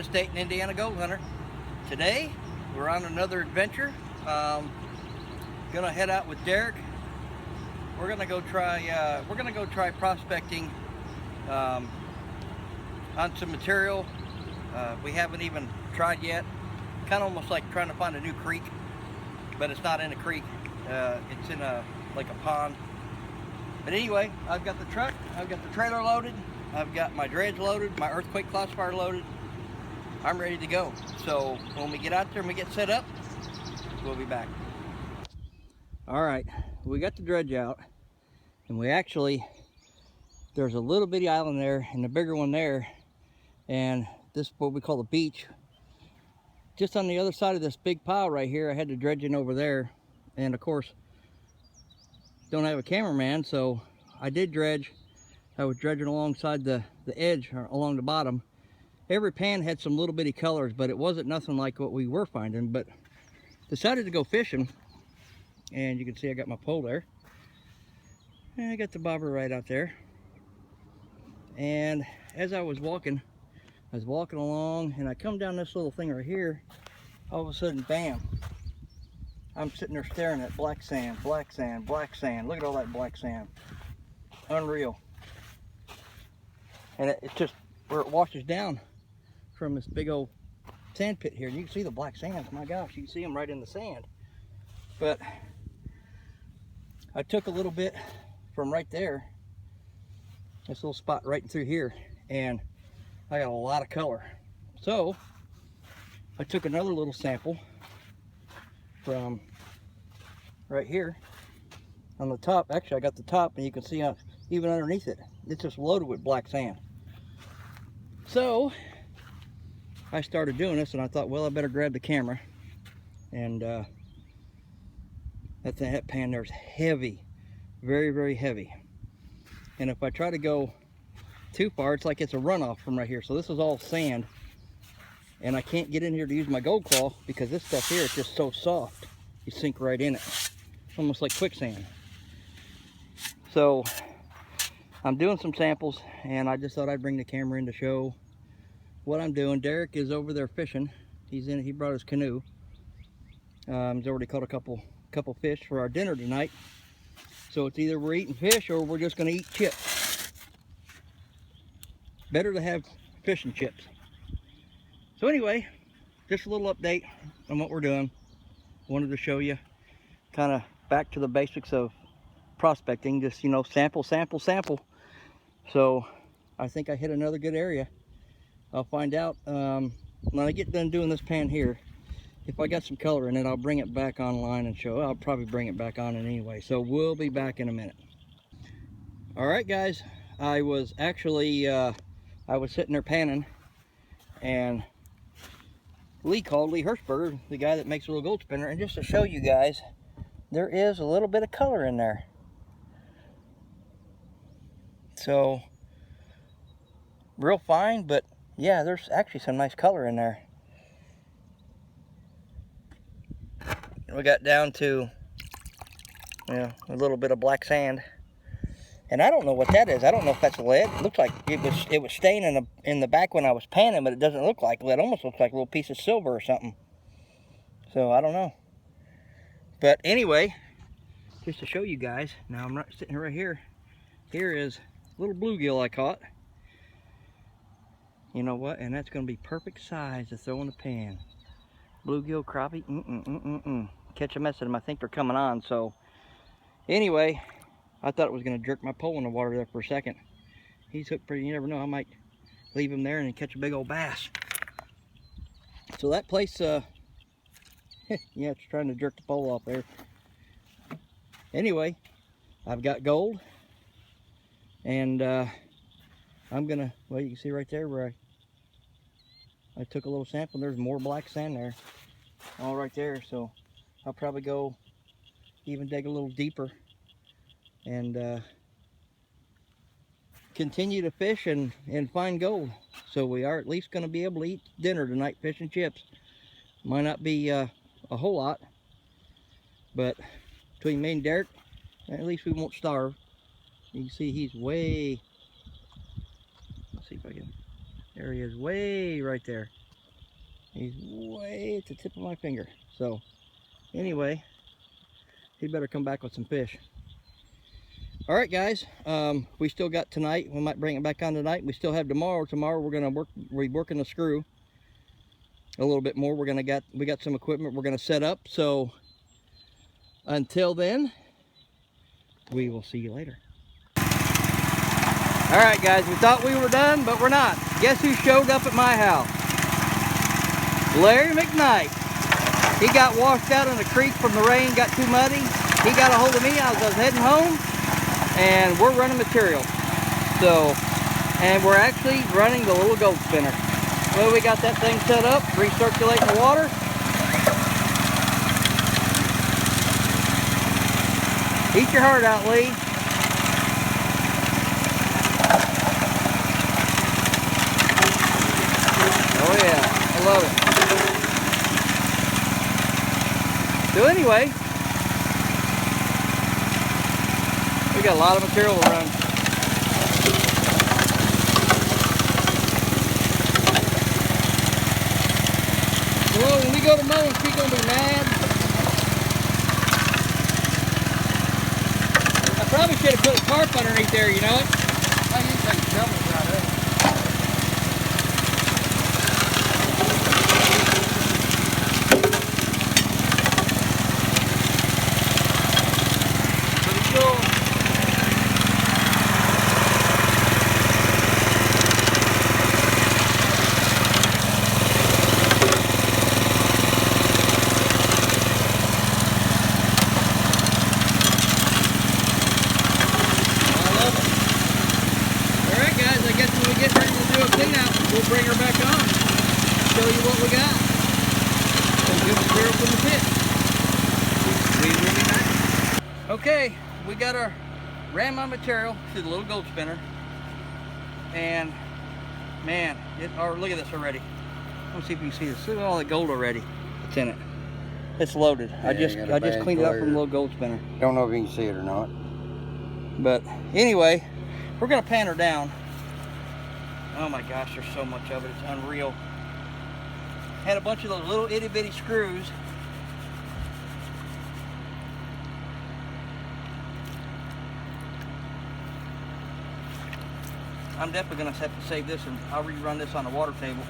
State and Indiana Gold Hunter. Today we're on another adventure. Gonna head out with Derek. We're gonna go try prospecting on some material we haven't even tried yet. Kind of almost like trying to find a new creek, but it's not in a creek. It's in like a pond. But anyway, I've got the truck, I've got the trailer loaded, I've got my dredge loaded, my earthquake classifier loaded. I'm ready to go. So when we get out there and we get set up, we'll be back. All right, we got the dredge out, and there's a little bitty island there and the bigger one there, and this is what we call the beach. Just on the other side of this big pile right here, I had the dredging over there, and of course, don't have a cameraman, so I did dredge. I was dredging alongside the edge, or along the bottom. Every pan had some little bitty colors, but it wasn't nothing like what we were finding. But decided to go fishing, and you can see I got my pole there. And I got the bobber right out there. And as I was walking along, and I come down this little thing right here. All of a sudden, bam! I'm sitting there staring at black sand, black sand, black sand. Look at all that black sand. Unreal. And it's just where it washes down from this big old sand pit here. You can see the black sands. My gosh, you can see them right in the sand. But I took a little bit from right there, this little spot right through here, and I got a lot of color. So I took another little sample from right here on the top. Actually, I got the top, and you can see even underneath it, it's just loaded with black sand. So I started doing this, and I thought, well, I better grab the camera. And that pan there's heavy, very, very heavy. And if I try to go too far, it's like it's a runoff from right here. So this is all sand, and I can't get in here to use my gold claw because this stuff here is just so soft. You sink right in it, almost like quicksand. So I'm doing some samples, and I just thought I'd bring the camera in to show what I'm doing. Derek is over there fishing. He brought his canoe. He's already caught a couple fish for our dinner tonight. So it's either we're eating fish or we're just gonna eat chips. Better to have fish and chips. So anyway, just a little update on what we're doing. Wanted to show you kind of back to the basics of prospecting. Just, you know, sample, sample, sample. So I think I hit another good area. I'll find out when I get done doing this pan here. If I got some color in it, I'll bring it back online and show. I'll probably bring it back on it anyway. So we'll be back in a minute. All right, guys. I was actually I was sitting there panning, and Lee Hirschberger, the guy that makes a little gold spinner, and just to show you guys, there is a little bit of color in there. So real fine, but yeah, there's actually some nice color in there. We got down to, you know, a little bit of black sand, and I don't know what that is. I don't know if that's lead. It looks like it was staining in the back when I was panning, but it doesn't look like lead. It almost looks like a little piece of silver or something. So I don't know. But anyway, just to show you guys, now I'm not sitting right here. Here is a little bluegill I caught. You know what? And that's going to be perfect size to throw in the pan. Bluegill, crappie, catch a mess of them. I think they're coming on. So anyway, I thought it was going to jerk my pole in the water there for a second. He's hooked pretty, you never know. I might leave him there and catch a big old bass. So that place, yeah, it's trying to jerk the pole off there. Anyway, I've got gold, and I'm gonna, well, you can see right there where I took a little sample. There's more black sand there, all right there. So I'll probably go even dig a little deeper and continue to fish and find gold. So we are at least going to be able to eat dinner tonight, fish and chips. Might not be a whole lot, but between me and Derek, at least we won't starve. You can see he's way, let's see if I can, there he is, way right there. He's way at the tip of my finger. So anyway, he better come back with some fish. All right, guys. We still got tonight. We might bring it back on tonight. We still have tomorrow. Tomorrow we're gonna be working the screw a little bit more. We got some equipment we're gonna set up. So until then, we will see you later. All right, guys. We thought we were done, but we're not. Guess who showed up at my house? Larry McKnight. He got washed out in the creek from the rain. Got too muddy. He got a hold of me. I was heading home. And we're running material. So, and we're actually running the little gold spinner. Well, we got that thing set up, recirculating the water. Eat your heart out, Lee. Oh yeah, I love it. So anyway, we got a lot of material to run. Well, when we go to mowing, she's gonna be mad. I probably should have put a tarp underneath there, you know it? I need to take shovels out of it. Pretty cool. We'll bring her back on, show you what we got. Some good material from the pit. Really nice. Okay, we got our ran my material to the little gold spinner, and man, look at this already. Let's see if you can see this. Look at all the gold already that's in it. It's loaded. Yeah, I just cleaned it up from the little gold spinner. Don't know if you can see it or not. But anyway, we're gonna pan her down. Oh my gosh, there's so much of it, it's unreal. Had a bunch of those little itty bitty screws. I'm definitely gonna have to save this, and I'll rerun this on the water table.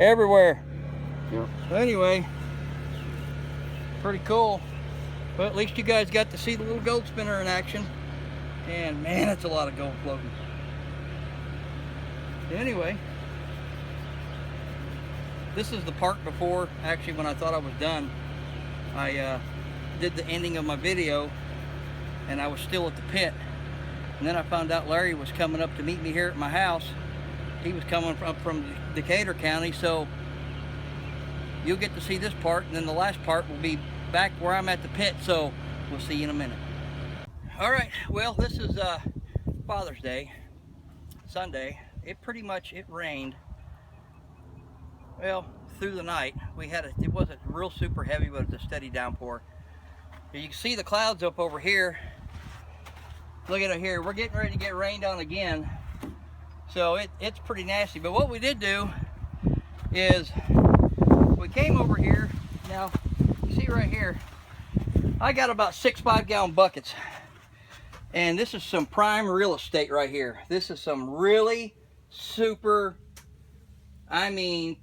everywhere. Yep. So anyway, pretty cool. Well, at least you guys got to see the little gold spinner in action. And man, that's a lot of gold floating. Anyway, this is the part before, actually, when I thought I was done. I did the ending of my video and I was still at the pit. And then I found out Larry was coming up to meet me here at my house. He was coming from Decatur County, so you'll get to see this part, and then the last part will be back where I'm at the pit, so we'll see you in a minute. All right, well, this is Father's Day, Sunday. It rained, well, through the night. It wasn't real super heavy, but it's a steady downpour. You can see the clouds up over here. Look at it here. We're getting ready to get rained on again. So it's pretty nasty. But what we did do is we came over here. Now, you see right here, I got about 6 5-gallon buckets. And this is some prime real estate right here. This is some really super, I mean,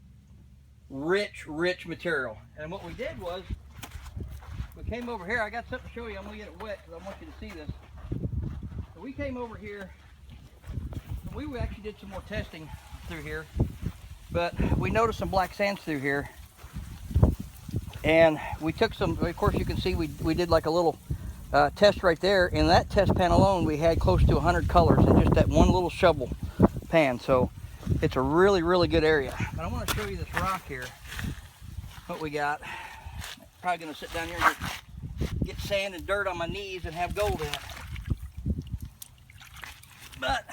rich material. And what we did was, we came over here. I got something to show you. I'm gonna get it wet because I want you to see this. So we came over here. We actually did some more testing through here, but we noticed some black sands through here. And we took some, of course you can see we did like a little test right there. In that test pan alone, we had close to 100 colors in just that one little shovel pan. So it's a really good area. But I want to show you this rock here, what we got. Probably gonna sit down here and get sand and dirt on my knees and have gold in it. But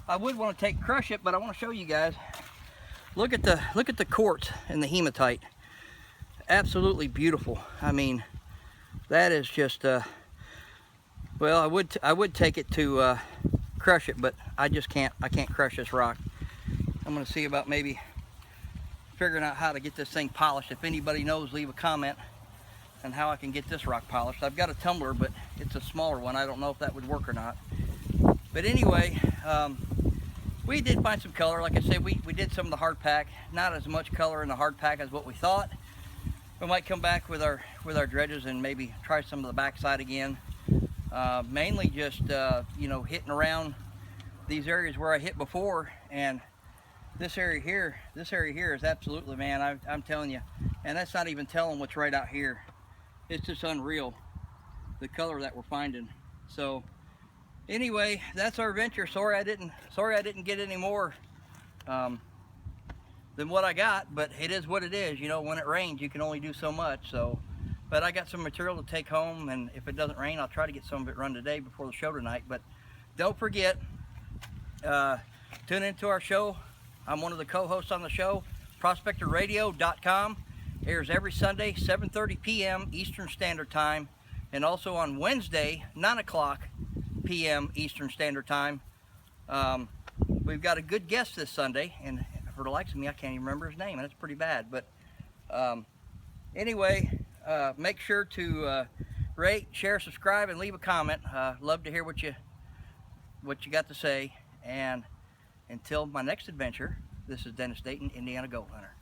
I would want to crush it, but I want to show you guys. Look at the quartz and the hematite. Absolutely beautiful. I mean, that is just well, I would take it to crush it, but I just can't. I can't crush this rock. I'm going to see about maybe figuring out how to get this thing polished. If anybody knows, leave a comment on how I can get this rock polished. I've got a tumbler, but it's a smaller one. I don't know if that would work or not. But anyway, we did find some color. Like I said, we did some of the hard pack. Not as much color in the hard pack as what we thought. We might come back with our dredges and maybe try some of the backside again. Mainly just you know, hitting around these areas where I hit before, and this area here is absolutely, man, I'm telling you, and that's not even telling what's right out here. It's just unreal, the color that we're finding. So anyway, that's our venture. Sorry I didn't get any more than what I got, but it is what it is. You know, when it rains, you can only do so much. So, but I got some material to take home, and if it doesn't rain, I'll try to get some of it run today before the show tonight. But don't forget, tune into our show. I'm one of the co-hosts on the show. ProspectorRadio.com airs every Sunday, 7:30 p.m. Eastern Standard Time, and also on Wednesday, 9 o'clock p.m. Eastern Standard Time. We've got a good guest this Sunday, and for the likes of me, I can't even remember his name, and it's pretty bad. But anyway, make sure to rate, share, subscribe, and leave a comment. Love to hear what you got to say. And until my next adventure, this is Dennis Dayton, Indiana Gold Hunter.